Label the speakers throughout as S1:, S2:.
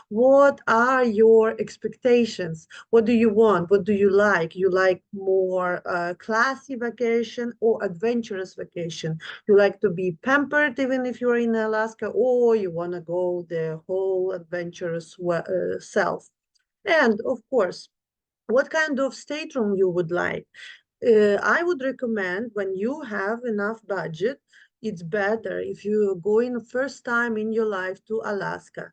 S1: What are your expectations? What do you want? What do you like? You like more classy vacation or adventurous vacation? You like to be pampered even if you're in Alaska, or you want to go the whole adventurous self? And of course, what kind of stateroom you would like? I would recommend when you have enough budget, it's better if you're going first time in your life to Alaska.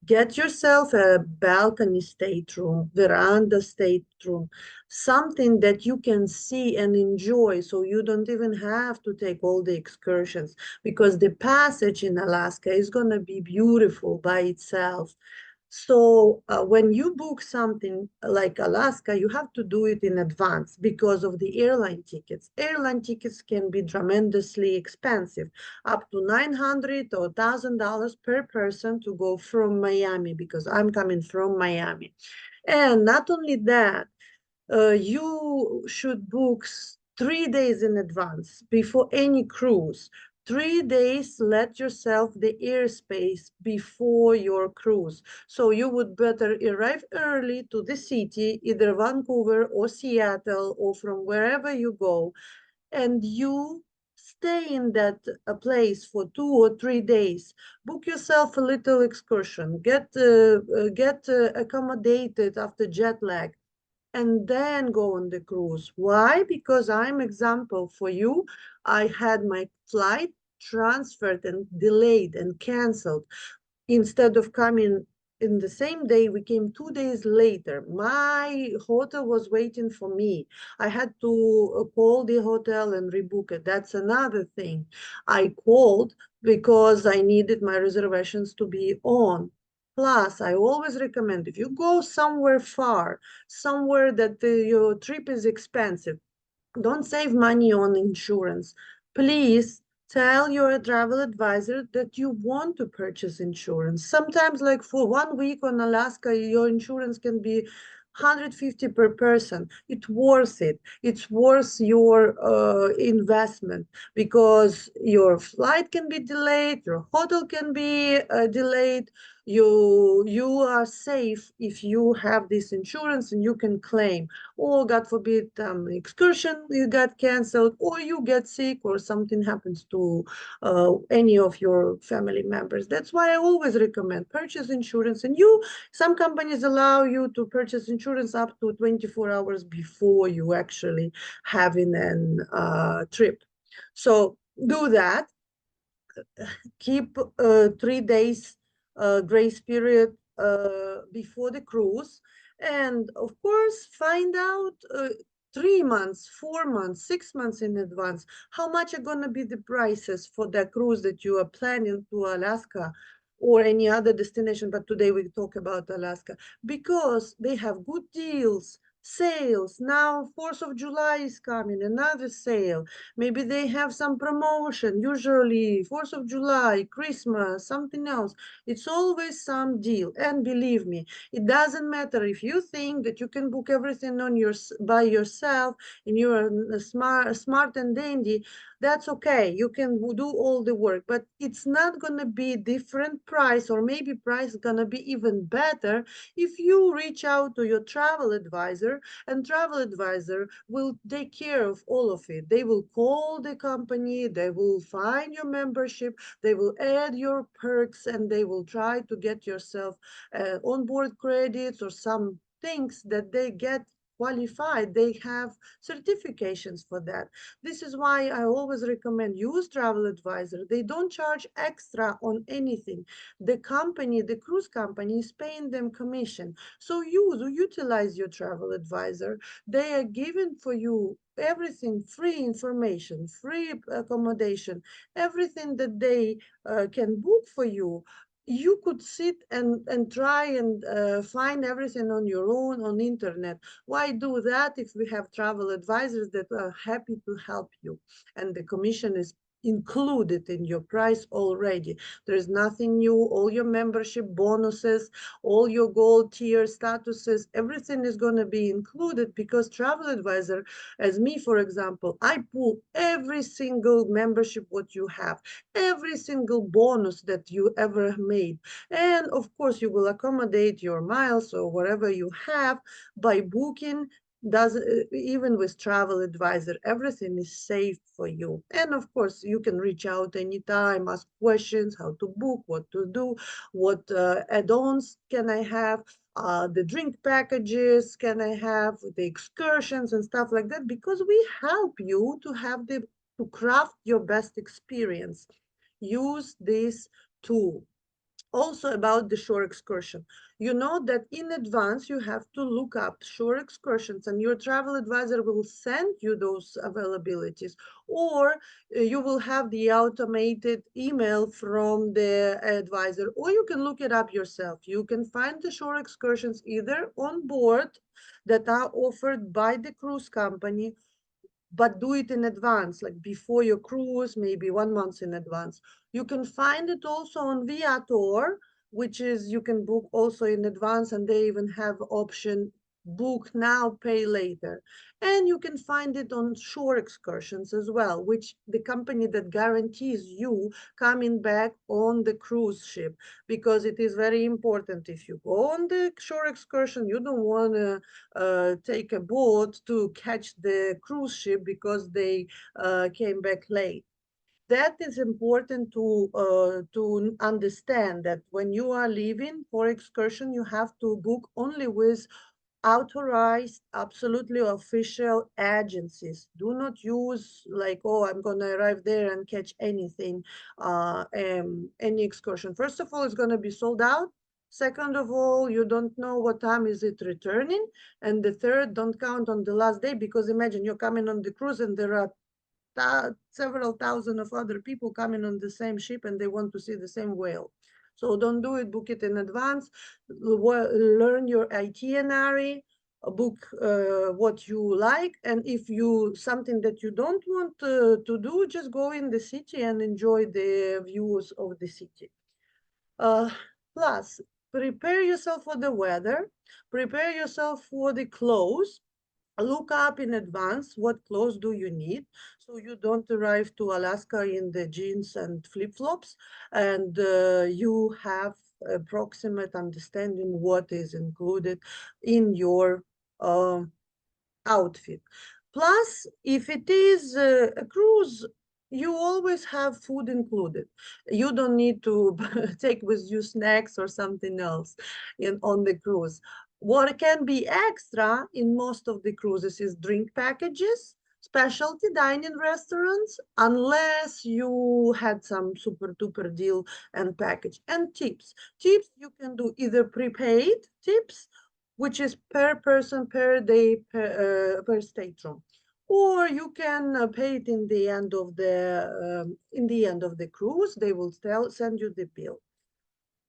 S1: Get yourself a balcony stateroom, veranda stateroom, something that you can see and enjoy so you don't even have to take all the excursions because the passage in Alaska is going to be beautiful by itself. So when you book something like Alaska, you have to do it in advance because of the airline tickets. Airline tickets can be tremendously expensive, up to $900 or $1,000 per person to go from Miami, because I'm coming from Miami. And not only that, you should book 3 days in advance before any cruise. 3 days, let yourself the airspace before your cruise. So you would better arrive early to the city, either Vancouver or Seattle or from wherever you go, and you stay in that place for 2 or 3 days. Book yourself a little excursion. Get accommodated after jet lag and then go on the cruise. Why? Because I'm example for you. I had my flight transferred and delayed and canceled. Instead of coming in the same day, we came 2 days later. My hotel was waiting for me. I had to call the hotel and rebook it. That's another thing. I called because I needed my reservations to be on. Plus, I always recommend if you go somewhere far, somewhere that your trip is expensive, don't save money on insurance. Please tell your travel advisor that you want to purchase insurance. Sometimes, like for 1 week on Alaska, your insurance can be 150 per person. It's worth it. It's worth your investment because your flight can be delayed, your hotel can be delayed. You are safe if you have this insurance and you can claim, or God forbid, excursion you got canceled, or you get sick, or something happens to any of your family members. That's why I always recommend purchase insurance. And some companies allow you to purchase insurance up to 24 hours before you actually having an trip. So do that. Keep 3 days grace period before the cruise, and of course find out 3 months, 4 months, 6 months in advance how much are going to be the prices for the cruise that you are planning to Alaska or any other destination, but today we talk about Alaska, because they have good deals, sales. Now 4th of July is coming, another sale. Maybe they have some promotion, usually 4th of July, Christmas, something else. It's always some deal. And believe me, it doesn't matter if you think that you can book everything by yourself and you're smart and dandy. That's okay. You can do all the work, but it's not going to be different price, or maybe price going to be even better if you reach out to your travel advisor, and travel advisor will take care of all of it. They will call the company, they will find your membership, they will add your perks, and they will try to get yourself onboard credits or some things that they get qualified. They have certifications for that. This is why I always recommend use travel advisor. They don't charge extra on anything. The company, the cruise company, is paying them commission. So utilize your travel advisor. They are giving for you everything, free information, free accommodation, everything that they can book for you. You could sit and try and find everything on your own on internet. Why do that if we have travel advisors that are happy to help you? And the commission is included in your price already. There's nothing new. All your membership bonuses, all your gold tier statuses, everything is going to be included because travel advisor, as me, for example, I pull every single membership what you have, every single bonus that you ever made. And of course, you will accommodate your miles or whatever you have by booking. Does Even with travel advisor, everything is safe for you. And of course, you can reach out anytime, ask questions, how to book, what to do, what add-ons can I have, the drink packages can I have, the excursions and stuff like that, because we help you to have to craft your best experience. Use this tool. Also about the shore excursion, you know that in advance you have to look up shore excursions, and your travel advisor will send you those availabilities, or you will have the automated email from the advisor, or you can look it up yourself. You can find the shore excursions either on board that are offered by the cruise company, but do it in advance, like before your cruise, maybe 1 month in advance. You can find it also on Viator, which is you can book also in advance, and they even have option book now, pay later. And you can find it on shore excursions as well, which the company that guarantees you coming back on the cruise ship, because it is very important. If you go on the shore excursion, you don't want to take a boat to catch the cruise ship because they came back late. That is important to understand, that when you are leaving for excursion, you have to book only with authorized, absolutely official agencies. Do not use like, oh, I'm going to arrive there and catch anything, any excursion. First of all, it's going to be sold out. Second of all, you don't know what time is it returning. And the third, don't count on the last day, because imagine you're coming on the cruise and there are several thousand of other people coming on the same ship and they want to see the same whale. So don't do it, book it in advance, learn your itinerary, book what you like, and if you something that you don't want to do, just go in the city and enjoy the views of the city. Uh, Plus, prepare yourself for the weather, prepare yourself for the clothes. Look up in advance what clothes do you need, so you don't arrive to Alaska in the jeans and flip-flops, and you have approximate understanding what is included in your um, outfit. Plus, if it is a cruise, you always have food included. You don't need to take with you snacks or something else on the cruise. What can be extra in most of the cruises is drink packages, specialty dining restaurants, unless you had some super duper deal and package, and tips. Tips you can do either prepaid tips, which is per person per day per stateroom, or you can pay it in the end of the cruise. They will send you the bill.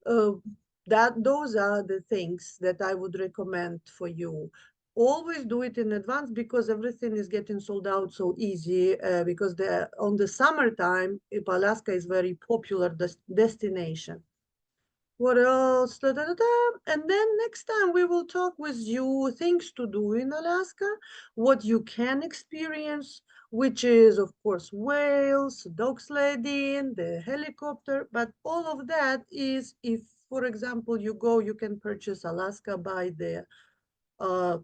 S1: uh, that those are the things that I would recommend for you. Always do it in advance, because everything is getting sold out so easy, because on the summertime, if Alaska is very popular destination. What else? Da, da, da, da. And then next time we will talk with you things to do in Alaska, what you can experience, which is, of course, whales, dog sledding, the helicopter. But all of that is if, for example, you go, you can purchase Alaska by the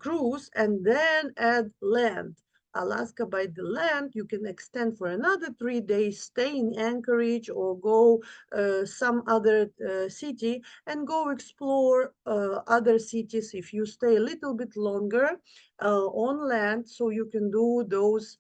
S1: cruise and then add land. Alaska by the land, you can extend for another 3 days, stay in Anchorage or go some other city and go explore other cities if you stay a little bit longer on land, so you can do those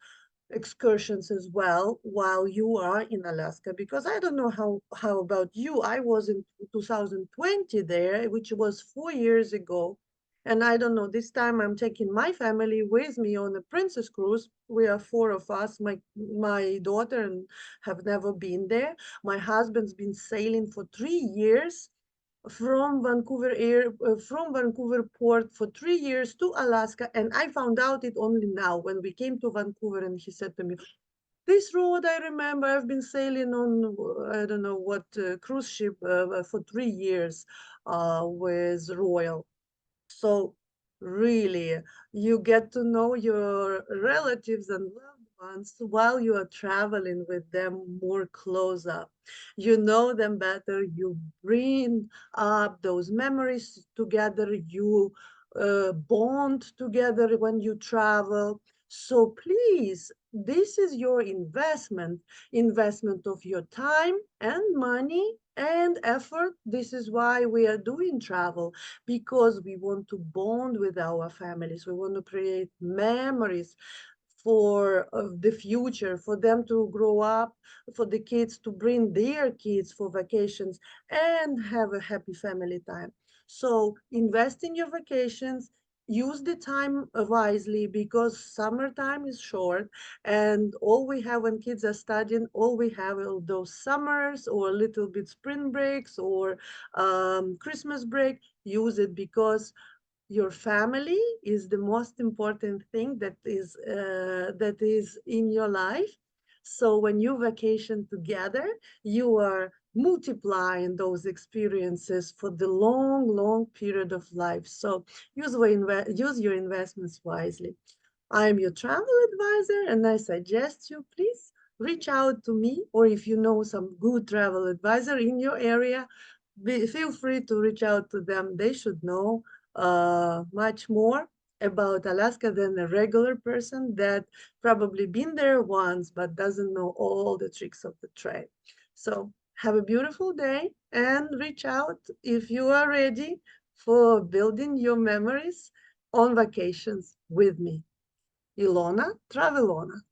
S1: excursions as well while you are in Alaska. Because I don't know how about you, I was in 2020 there, which was 4 years ago. And I don't know, this time I'm taking my family with me on a princess cruise. We are four of us, my daughter, and have never been there. My husband's been sailing for 3 years from Vancouver port for 3 years to Alaska, and I found out it only now when we came to Vancouver, and he said to me, This road, I remember, I've been sailing on, I don't know what cruise ship for 3 years with Royal. So really, you get to know your relatives and loved ones while you are traveling with them more close up. You know them better. You bring up those memories together. You bond together when you travel. So please, this is your investment of your time and money and effort. This is why we are doing travel, because we want to bond with our families. We want to create memories for the future, for them to grow up, for the kids to bring their kids for vacations and have a happy family time. So invest in your vacations. Use the time wisely, because summertime is short, and all we have when kids are studying, all we have are those summers or a little bit spring breaks or Christmas break. Use it, because your family is the most important thing that is in your life. So when you vacation together, you are multiplying those experiences for the long, long period of life. So use your investments wisely. I am your travel advisor, and I suggest you please reach out to me, or if you know some good travel advisor in your area, feel free to reach out to them. They should know much more about Alaska than a regular person that probably been there once but doesn't know all the tricks of the trade. So have a beautiful day and reach out if you are ready for building your memories on vacations with me. Ilona Travelona.